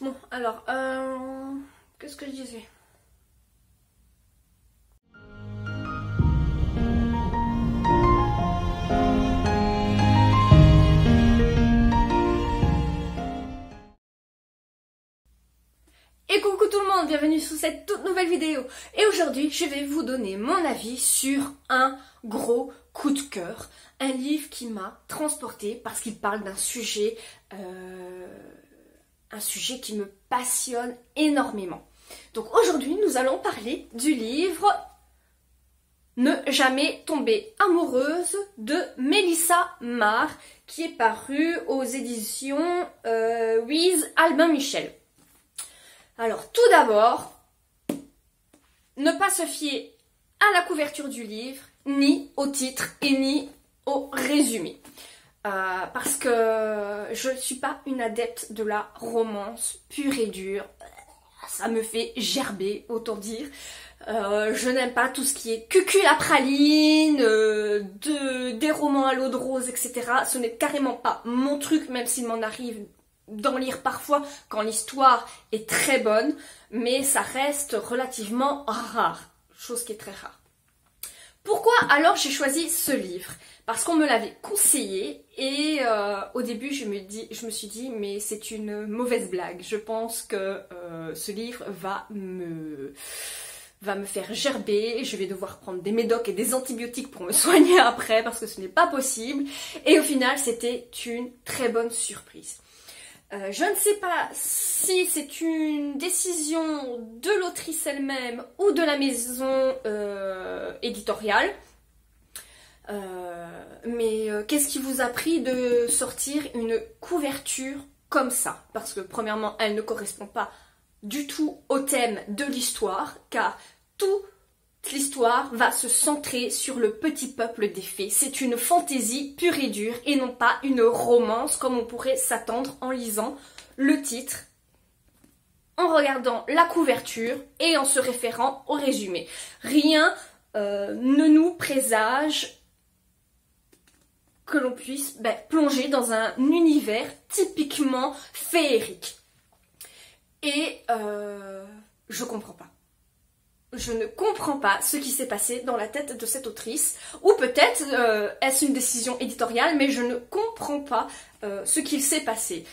Bon, alors, qu'est-ce que je disais? Et coucou tout le monde, bienvenue sur cette toute nouvelle vidéo. Et aujourd'hui, je vais vous donner mon avis sur un gros coup de cœur. Un livre qui m'a transportée parce qu'il parle d'un sujet qui me passionne énormément. Donc aujourd'hui, nous allons parler du livre Ne jamais tomber amoureuse de Mélissa Marr, qui est paru aux éditions Louise Albin Michel. Alors, tout d'abord, ne pas se fier à la couverture du livre, ni au titre et ni au résumé. Parce que je ne suis pas une adepte de la romance pure et dure. Ça me fait gerber, autant dire. Je n'aime pas tout ce qui est cucul à praline, des romans à l'eau de rose, etc. Ce n'est carrément pas mon truc, même s'il m'en arrive d'en lire parfois quand l'histoire est très bonne, mais ça reste relativement rare, chose qui est très rare. Pourquoi alors j'ai choisi ce livre? Parce qu'on me l'avait conseillé et au début je me suis dit mais c'est une mauvaise blague. Je pense que ce livre va me faire gerber, je vais devoir prendre des médocs et des antibiotiques pour me soigner après parce que ce n'est pas possible. Et au final c'était une très bonne surprise. Je ne sais pas si c'est une décision de l'autrice elle-même ou de la maison éditoriale. Mais qu'est-ce qui vous a pris de sortir une couverture comme ça? Parce que premièrement, elle ne correspond pas du tout au thème de l'histoire, car toute l'histoire va se centrer sur le petit peuple des fées. C'est une fantaisie pure et dure et non pas une romance comme on pourrait s'attendre en lisant le titre, en regardant la couverture et en se référant au résumé. Rien ne nous présage que l'on puisse plonger dans un univers typiquement féerique. Et je comprends pas. Je ne comprends pas ce qui s'est passé dans la tête de cette autrice. Ou peut-être est-ce une décision éditoriale, mais je ne comprends pas ce qu'il s'est passé.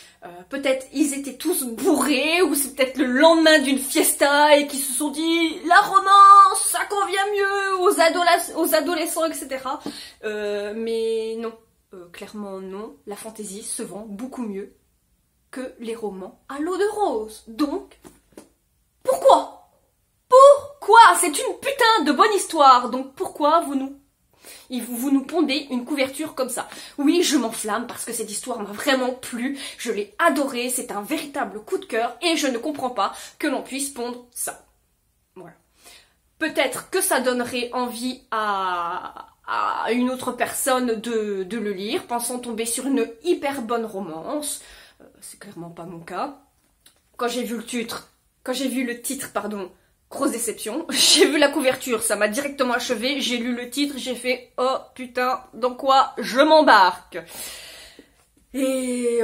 Peut-être ils étaient tous bourrés, ou c'est peut-être le lendemain d'une fiesta et qu'ils se sont dit « La romance, ça convient mieux aux adolescents, etc. » Mais non, clairement non. La fantaisie se vend beaucoup mieux que les romans à l'eau de rose. Donc, pourquoi ? C'est une putain de bonne histoire, donc pourquoi vous nous pondez une couverture comme ça? Oui, je m'enflamme parce que cette histoire m'a vraiment plu, je l'ai adorée, c'est un véritable coup de cœur et je ne comprends pas que l'on puisse pondre ça. Voilà. Peut-être que ça donnerait envie à une autre personne de le lire, pensant tomber sur une hyper bonne romance. C'est clairement pas mon cas. Quand j'ai vu le titre, grosse déception. J'ai vu la couverture, ça m'a directement achevé. J'ai lu le titre, j'ai fait « Oh putain, dans quoi je m'embarque ?» Et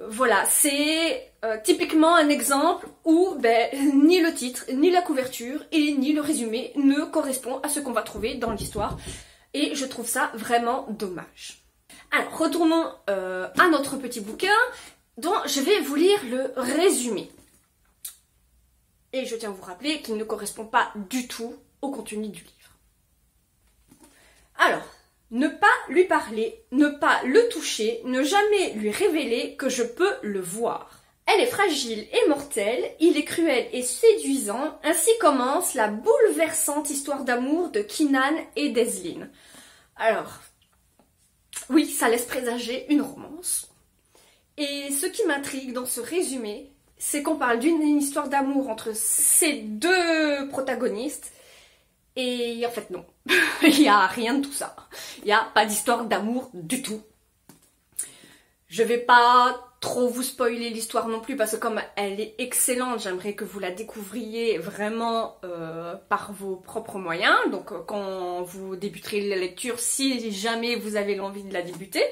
voilà, c'est typiquement un exemple où ni le titre, ni la couverture, et ni le résumé ne correspond à ce qu'on va trouver dans l'histoire. Et je trouve ça vraiment dommage. Alors, retournons à notre petit bouquin, dont je vais vous lire le résumé. Et je tiens à vous rappeler qu'il ne correspond pas du tout au contenu du livre. Alors, ne pas lui parler, ne pas le toucher, ne jamais lui révéler que je peux le voir. Elle est fragile et mortelle, il est cruel et séduisant, ainsi commence la bouleversante histoire d'amour de Keenan et d'Aislinn. Alors, oui, ça laisse présager une romance. Et ce qui m'intrigue dans ce résumé, c'est qu'on parle d'une histoire d'amour entre ces deux protagonistes, et en fait non, il n'y a rien de tout ça. Il n'y a pas d'histoire d'amour du tout. Je vais pas trop vous spoiler l'histoire non plus, parce que comme elle est excellente, j'aimerais que vous la découvriez vraiment par vos propres moyens. Donc quand vous débuterez la lecture, si jamais vous avez l'envie de la débuter.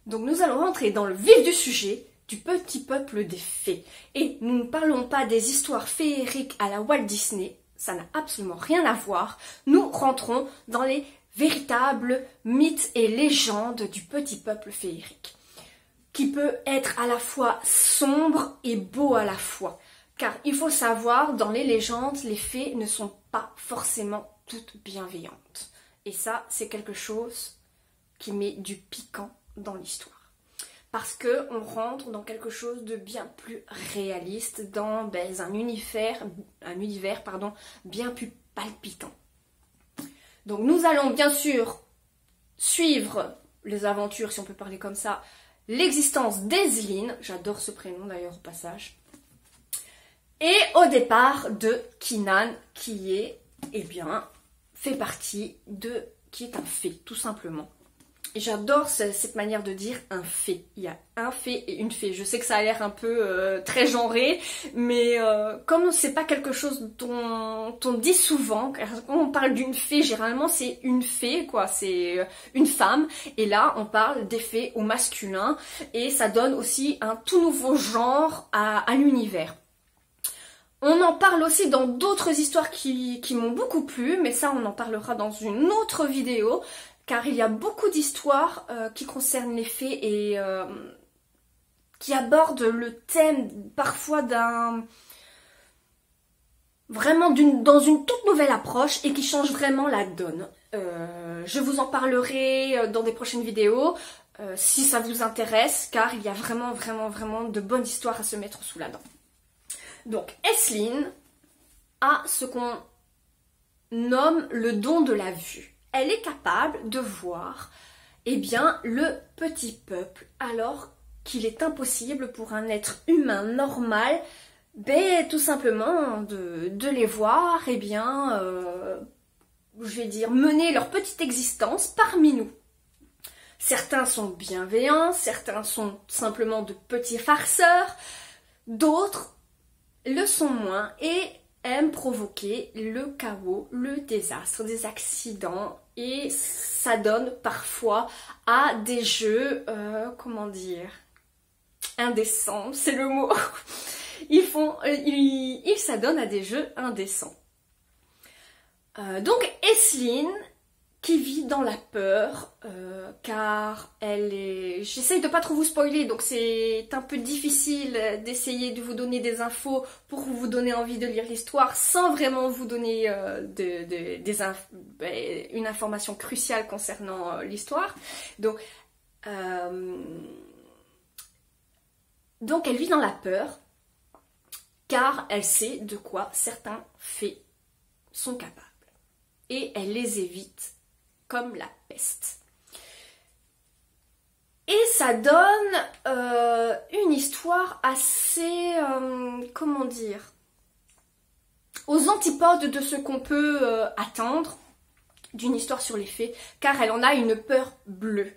Donc nous allons rentrer dans le vif du sujet. du petit peuple des fées. Et nous ne parlons pas des histoires féeriques à la Walt Disney, ça n'a absolument rien à voir. Nous rentrons dans les véritables mythes et légendes du petit peuple féerique, qui peut être à la fois sombre et beau à la fois. Car il faut savoir, dans les légendes, les fées ne sont pas forcément toutes bienveillantes. Et ça, c'est quelque chose qui met du piquant dans l'histoire. Parce qu'on rentre dans quelque chose de bien plus réaliste, dans un univers bien plus palpitant. Donc nous allons bien sûr suivre les aventures, si on peut parler comme ça, l'existence d'Aislinn, j'adore ce prénom d'ailleurs au passage, et au départ de Kynan, qui est, fait partie qui est un fée, tout simplement. Et j'adore cette manière de dire un fée. Il y a un fée et une fée. Je sais que ça a l'air un peu très genré, mais comme c'est pas quelque chose dont on dit souvent, quand on parle d'une fée, généralement c'est une fée, quoi, c'est une femme. Et là, on parle des fées au masculin, et ça donne aussi un tout nouveau genre à l'univers. On en parle aussi dans d'autres histoires qui m'ont beaucoup plu, mais ça on en parlera dans une autre vidéo. Car il y a beaucoup d'histoires qui concernent les fées et qui abordent le thème parfois dans une toute nouvelle approche et qui changent vraiment la donne. Je vous en parlerai dans des prochaines vidéos si ça vous intéresse, car il y a vraiment de bonnes histoires à se mettre sous la dent. Donc Aislinn a ce qu'on nomme le don de la vue. Elle est capable de voir le petit peuple, alors qu'il est impossible pour un être humain normal tout simplement de les voir mener leur petite existence parmi nous. Certains sont bienveillants, certains sont simplement de petits farceurs, d'autres le sont moins et aiment provoquer le chaos, le désastre, des accidents, et ça donne parfois à des jeux, indécents, c'est le mot. Ils s'adonnent à des jeux indécents. Donc Aislinn, qui vit dans la peur, car elle est... J'essaye de pas trop vous spoiler, donc c'est un peu difficile d'essayer de vous donner des infos pour vous donner envie de lire l'histoire sans vraiment vous donner une information cruciale concernant l'histoire. Donc elle vit dans la peur, car elle sait de quoi certains faits sont capables. Et elle les évite comme la peste. Et ça donne une histoire assez, aux antipodes de ce qu'on peut attendre d'une histoire sur les fées, car elle en a une peur bleue.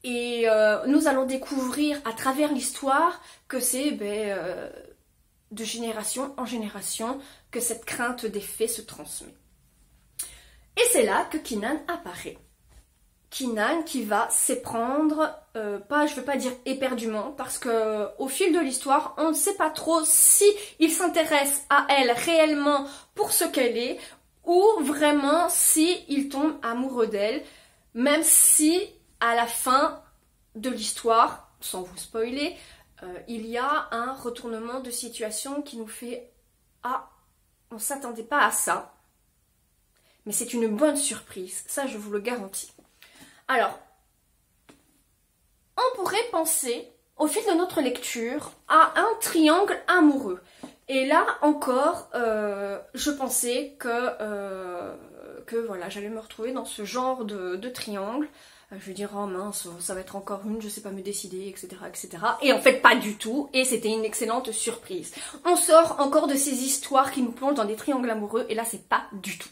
Et nous allons découvrir à travers l'histoire que c'est de génération en génération que cette crainte des fées se transmet. Et c'est là que Kynan apparaît. Kynan qui va s'éprendre, je veux pas dire éperdument, parce que au fil de l'histoire, on ne sait pas trop si il s'intéresse à elle réellement pour ce qu'elle est, ou vraiment si il tombe amoureux d'elle, même si à la fin de l'histoire, sans vous spoiler, il y a un retournement de situation qui nous fait « Ah, on s'attendait pas à ça ». Mais c'est une bonne surprise, ça je vous le garantis. Alors, on pourrait penser, au fil de notre lecture, à un triangle amoureux. Et là encore, je pensais que voilà, j'allais me retrouver dans ce genre de triangle. Je vais dire, oh mince, ça va être encore une, je sais pas me décider, etc., etc. Et en fait, pas du tout, et c'était une excellente surprise. On sort encore de ces histoires qui nous plongent dans des triangles amoureux, et là, c'est pas du tout.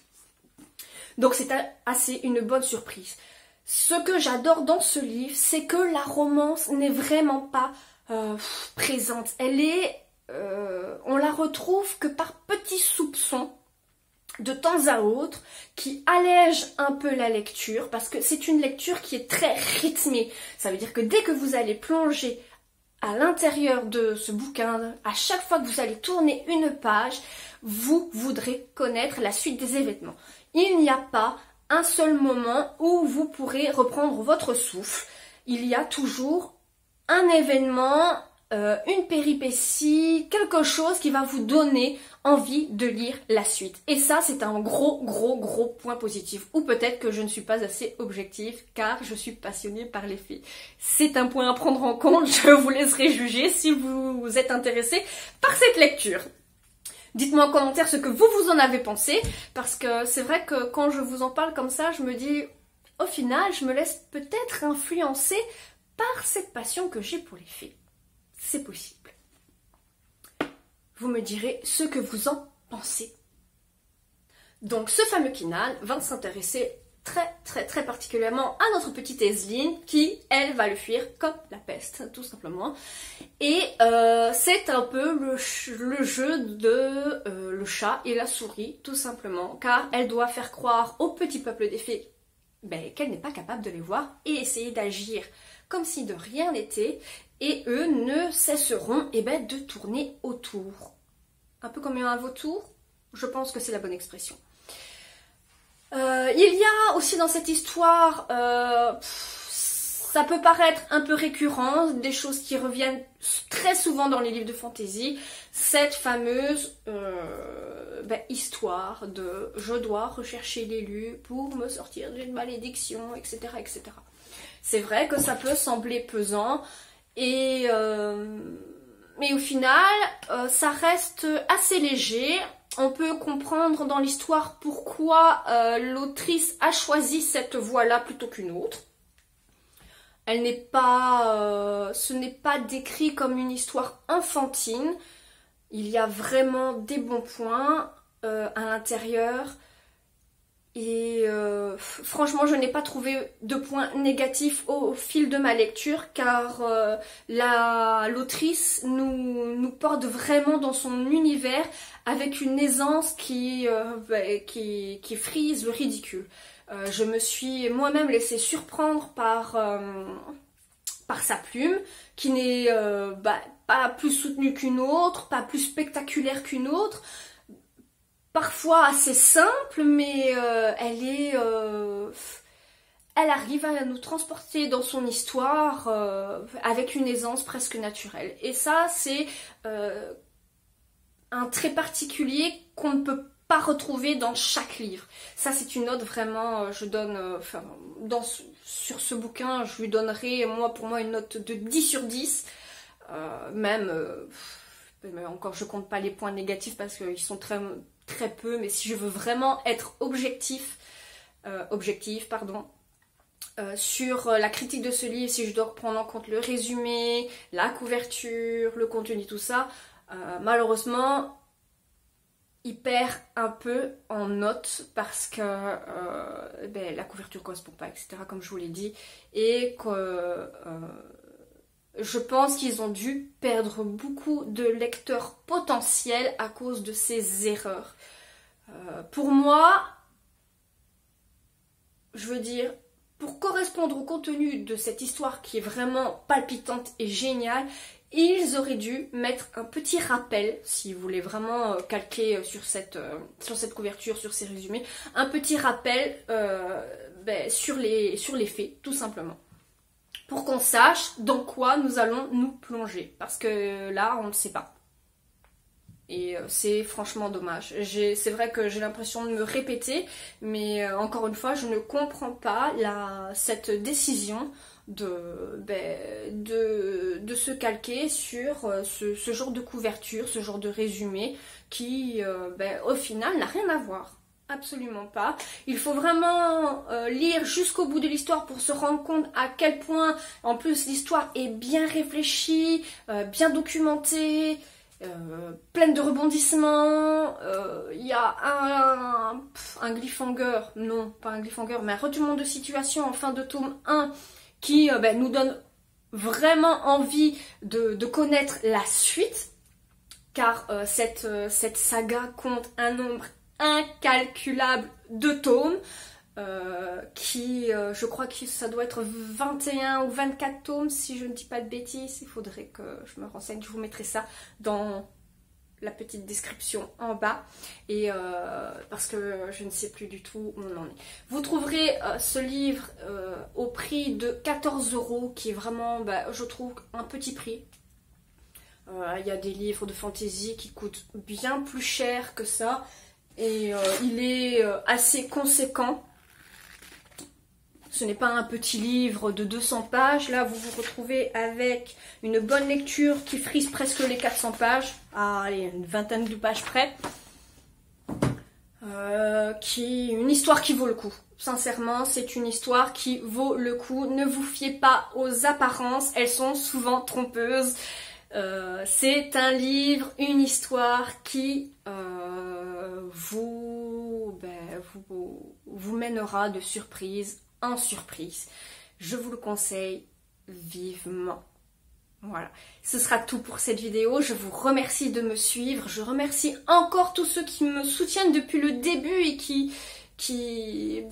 Donc c'est assez une bonne surprise. Ce que j'adore dans ce livre, c'est que la romance n'est vraiment pas présente. On la retrouve que par petits soupçons, de temps à autre, qui allègent un peu la lecture, parce que c'est une lecture qui est très rythmée. Ça veut dire que dès que vous allez plonger à l'intérieur de ce bouquin, à chaque fois que vous allez tourner une page, vous voudrez connaître la suite des événements. Il n'y a pas un seul moment où vous pourrez reprendre votre souffle. Il y a toujours un événement, une péripétie, quelque chose qui va vous donner envie de lire la suite. Et ça, c'est un gros point positif. Ou peut-être que je ne suis pas assez objective car je suis passionnée par les filles. C'est un point à prendre en compte, je vous laisserai juger si vous êtes intéressé par cette lecture. Dites-moi en commentaire ce que vous en avez pensé, parce que c'est vrai que quand je vous en parle comme ça, je me dis, au final, je me laisse peut-être influencer par cette passion que j'ai pour les filles. C'est possible. Vous me direz ce que vous en pensez. Donc ce fameux Kinnan va s'intéresser très particulièrement à notre petite Aislinn qui, elle, va le fuir comme la peste, tout simplement. Et c'est un peu le jeu de le chat et la souris, tout simplement, car elle doit faire croire au petit peuple des fées qu'elle n'est pas capable de les voir et essayer d'agir comme si de rien n'était, et eux ne cesseront de tourner autour. Un peu comme un vautour, je pense que c'est la bonne expression. Il y a aussi dans cette histoire, ça peut paraître un peu récurrent, des choses qui reviennent très souvent dans les livres de fantasy, cette fameuse histoire de je dois rechercher l'élu pour me sortir d'une malédiction, etc. etc. C'est vrai que ça peut sembler pesant, mais au final, ça reste assez léger. On peut comprendre dans l'histoire pourquoi l'autrice a choisi cette voie-là plutôt qu'une autre. Ce n'est pas décrit comme une histoire enfantine. Il y a vraiment des bons points à l'intérieur. Et franchement, je n'ai pas trouvé de points négatifs au fil de ma lecture, car l'autrice nous porte vraiment dans son univers avec une aisance qui frise le ridicule. Je me suis moi-même laissée surprendre par sa plume, qui n'est pas plus soutenue qu'une autre, pas plus spectaculaire qu'une autre. Parfois assez simple, mais elle arrive à nous transporter dans son histoire avec une aisance presque naturelle. Et ça, c'est un trait particulier qu'on ne peut pas retrouver dans chaque livre. Ça, c'est une note vraiment, je donne, sur ce bouquin, je lui donnerai, pour moi, une note de 10 sur 10. Mais encore, je compte pas les points négatifs parce qu'ils sont très peu, mais si je veux vraiment être objective, sur la critique de ce livre, si je dois prendre en compte le résumé, la couverture, le contenu, tout ça, malheureusement, il perd un peu en notes parce que la couverture ne correspond pas, etc., comme je vous l'ai dit, et que je pense qu'ils ont dû perdre beaucoup de lecteurs potentiels à cause de ces erreurs. Pour moi, je veux dire, pour correspondre au contenu de cette histoire qui est vraiment palpitante et géniale, ils auraient dû mettre un petit rappel, si vous voulez vraiment calquer sur cette couverture, sur ces résumés, un petit rappel sur les faits, tout simplement. Pour qu'on sache dans quoi nous allons nous plonger. Parce que là, on ne sait pas. Et c'est franchement dommage. C'est vrai que j'ai l'impression de me répéter, mais encore une fois, je ne comprends pas cette décision de se calquer sur ce genre de couverture, ce genre de résumé qui, au final, n'a rien à voir. Absolument pas. Il faut vraiment lire jusqu'au bout de l'histoire pour se rendre compte à quel point, en plus, l'histoire est bien réfléchie, bien documentée, pleine de rebondissements. Il y a un cliffhanger, non, pas un cliffhanger, mais un retournement de situation en fin de tome 1 qui nous donne vraiment envie de connaître la suite, car cette saga compte un nombre incalculable de tomes. je crois que ça doit être 21 ou 24 tomes si je ne dis pas de bêtises. Il faudrait que je me renseigne, je vous mettrai ça dans la petite description en bas, et parce que je ne sais plus du tout où on en est. Vous trouverez ce livre au prix de 14 €, qui est vraiment, je trouve, un petit prix. Il y a des livres de fantasy qui coûtent bien plus cher que ça, et il est assez conséquent. Ce n'est pas un petit livre de 200 pages. Là, vous vous retrouvez avec une bonne lecture qui frise presque les 400 pages. Allez, une vingtaine de pages près. Une histoire qui vaut le coup. Sincèrement, c'est une histoire qui vaut le coup. Ne vous fiez pas aux apparences. Elles sont souvent trompeuses. C'est un livre, une histoire qui vous mènera de surprise en surprise. Je vous le conseille vivement. Voilà, ce sera tout pour cette vidéo. Je vous remercie de me suivre. Je remercie encore tous ceux qui me soutiennent depuis le début et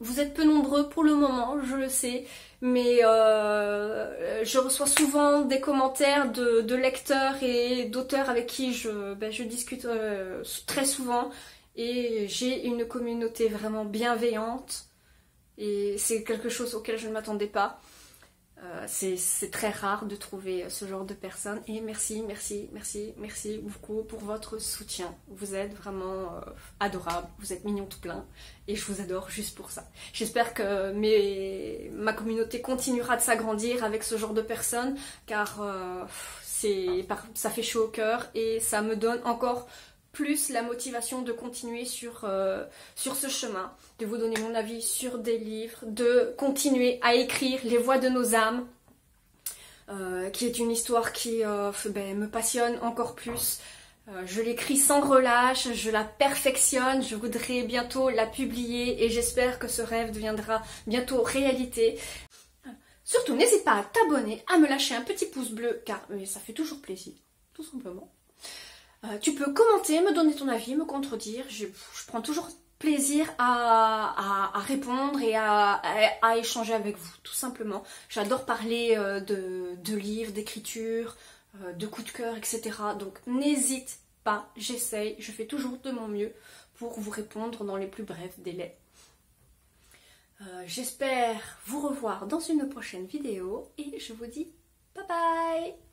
vous êtes peu nombreux pour le moment, je le sais, mais je reçois souvent des commentaires de lecteurs et d'auteurs avec qui je discute très souvent, et j'ai une communauté vraiment bienveillante, et c'est quelque chose auquel je ne m'attendais pas. C'est très rare de trouver ce genre de personnes, et merci beaucoup pour votre soutien. Vous êtes vraiment adorables, vous êtes mignons tout plein, et je vous adore juste pour ça. J'espère que ma communauté continuera de s'agrandir avec ce genre de personnes, car ça fait chaud au cœur, et ça me donne encore plus la motivation de continuer sur ce chemin, de vous donner mon avis sur des livres, de continuer à écrire Les Voix de nos âmes, qui est une histoire qui me passionne encore plus. Je l'écris sans relâche, je la perfectionne, je voudrais bientôt la publier, et j'espère que ce rêve deviendra bientôt réalité. Surtout, n'hésite pas à t'abonner, à me lâcher un petit pouce bleu, car ça fait toujours plaisir, tout simplement. Tu peux commenter, me donner ton avis, me contredire. Je prends toujours plaisir à répondre et à échanger avec vous, tout simplement. J'adore parler de livres, d'écriture, de coups de cœur, etc. Donc n'hésite pas, j'essaye, je fais toujours de mon mieux pour vous répondre dans les plus brefs délais. J'espère vous revoir dans une prochaine vidéo, et je vous dis bye bye!